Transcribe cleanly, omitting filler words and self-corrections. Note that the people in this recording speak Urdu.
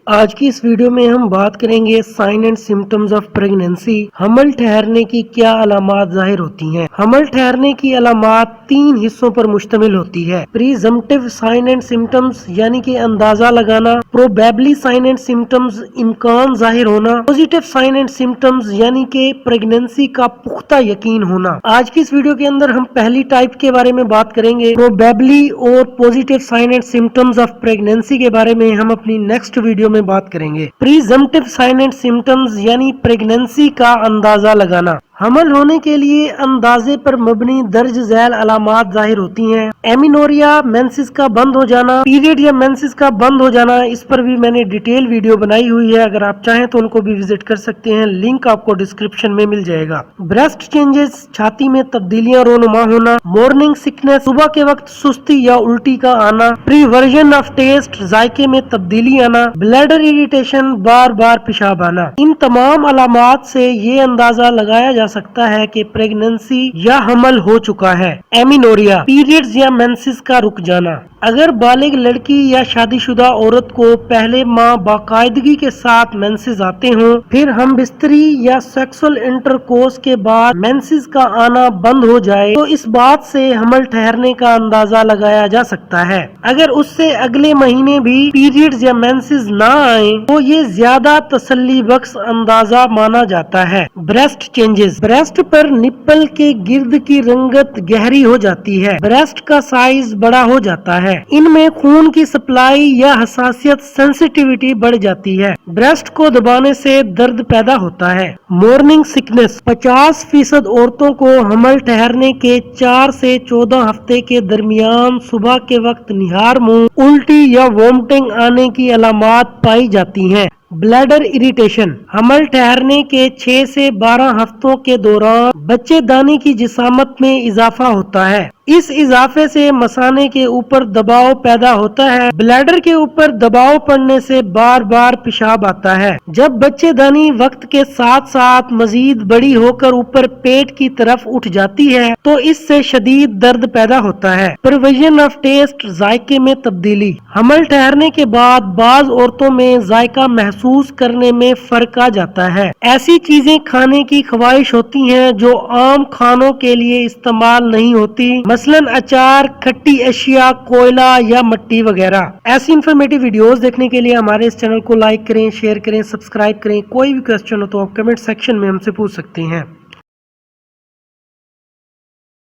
آج کی اس ویڈیو میں ہم بات کریں گے sign and symptoms of pregnancy. حمل ٹھہرنے کی کیا علامات ظاہر ہوتی ہیں؟ حمل ٹھہرنے کی علامات 3 حصوں پر مشتمل ہوتی ہے۔ پریزمپٹیو سائن اینڈ سمٹمز یعنی کہ اندازہ لگانا، پروبیبلی سائن اینڈ سمٹمز امکان ظاہر ہونا، پوزیٹیو سائن اینڈ سمٹمز یعنی کہ پریگنینسی کا پختہ یقین ہونا۔ آج کی اس ویڈیو کے اندر ہم پہلی ٹائپ کے بارے میں بات کریں گے، پروبیبلی اور positive sign and symptoms of pregnancy کے بارے میں ہم اپنی نیکسٹ ویڈیو میں بات کریں گے۔ پریزمپٹیو سائن اینڈ سمٹمز یعنی پریگنینسی کا اندازہ لگانا۔ حمل ہونے کے لیے اندازے پر مبنی درج ذیل علامات ظاہر ہوتی ہیں۔ ایمینوریا، مینسس کا بند ہو جانا، پیریڈ یا مینسس کا بند ہو جانا، اس پر بھی میں نے ڈیٹیل ویڈیو بنائی ہوئی ہے، اگر آپ چاہیں تو ان کو بھی وزٹ کر سکتے ہیں، لنک آپ کو ڈسکرپشن میں مل جائے گا۔ بریسٹ چینجز، چھاتی میں تبدیلیاں رونما ہونا، مارننگ سکنس، صبح کے وقت سستی یا الٹی کا آنا، پریورژن آف ٹیسٹ، ذائقے میں تبدیلی آنا، بلیڈر اریٹیشن، بار بار پیشاب آنا۔ ان تمام علامات سے یہ اندازہ لگایا جا سکتا ہے کہ پریگنینسی یا حمل ہو چکا ہے۔ ایمینوریا، پیریڈز یا مینسس کا رک جانا۔ اگر بالغ لڑکی یا شادی شدہ عورت کو پہلے ماہ باقاعدگی کے ساتھ مینسز آتے ہوں، پھر ہم بستری یا سیکسول انٹرکورس کے بعد مینسز کا آنا بند ہو جائے، تو اس بات سے حمل ٹھہرنے کا اندازہ لگایا جا سکتا ہے۔ اگر اس سے اگلے مہینے بھی پیریڈز یا مینسز نہ آئیں تو یہ زیادہ تسلی بخش اندازہ مانا جاتا ہے۔ بریسٹ چینجز، بریسٹ پر نپل کے گرد کی رنگت گہری ہو جاتی ہے، بریسٹ کا سائز بڑا ہو جاتا ہے، ان میں خون کی سپلائی یا حساسیت سینسٹیوٹی بڑھ جاتی ہے، بریسٹ کو دبانے سے درد پیدا ہوتا ہے۔ مارننگ سکنس، 50% عورتوں کو حمل ٹھہرنے کے 4 سے 14 ہفتے کے درمیان صبح کے وقت نہار منہ، الٹی یا وومٹنگ آنے کی علامات پائی جاتی ہیں۔ بلیڈر اریٹیشن، حمل ٹھہرنے کے 6 سے 12 ہفتوں کے دوران بچے دانی کی جسامت میں اضافہ ہوتا ہے، اس اضافے سے مثانے کے اوپر دباؤ پیدا ہوتا ہے، بلیڈر کے اوپر دباؤ پڑنے سے بار بار پیشاب آتا ہے۔ جب بچے دانی وقت کے ساتھ ساتھ مزید بڑی ہو کر اوپر پیٹ کی طرف اٹھ جاتی ہے تو اس سے شدید درد پیدا ہوتا ہے۔ پرویژن آف ٹیسٹ، ذائقے میں تبدیلی، حمل ٹھہرنے کے بعد بعض عورتوں میں ذائقہ محسوس کرنے میں فرق آ جاتا ہے، ایسی چیزیں کھانے کی خواہش ہوتی ہیں جو عام کھانوں کے لیے استعمال نہیں ہوتی، مثلاً اچار، کھٹی اشیاء، کوئلہ یا مٹی وغیرہ۔ ایسی انفارمیٹیو ویڈیوز دیکھنے کے لیے ہمارے اس چینل کو لائک کریں، شیئر کریں، سبسکرائب کریں۔ کوئی بھی کوسچن ہو تو آپ کمنٹ سیکشن میں ہم سے پوچھ سکتے ہیں۔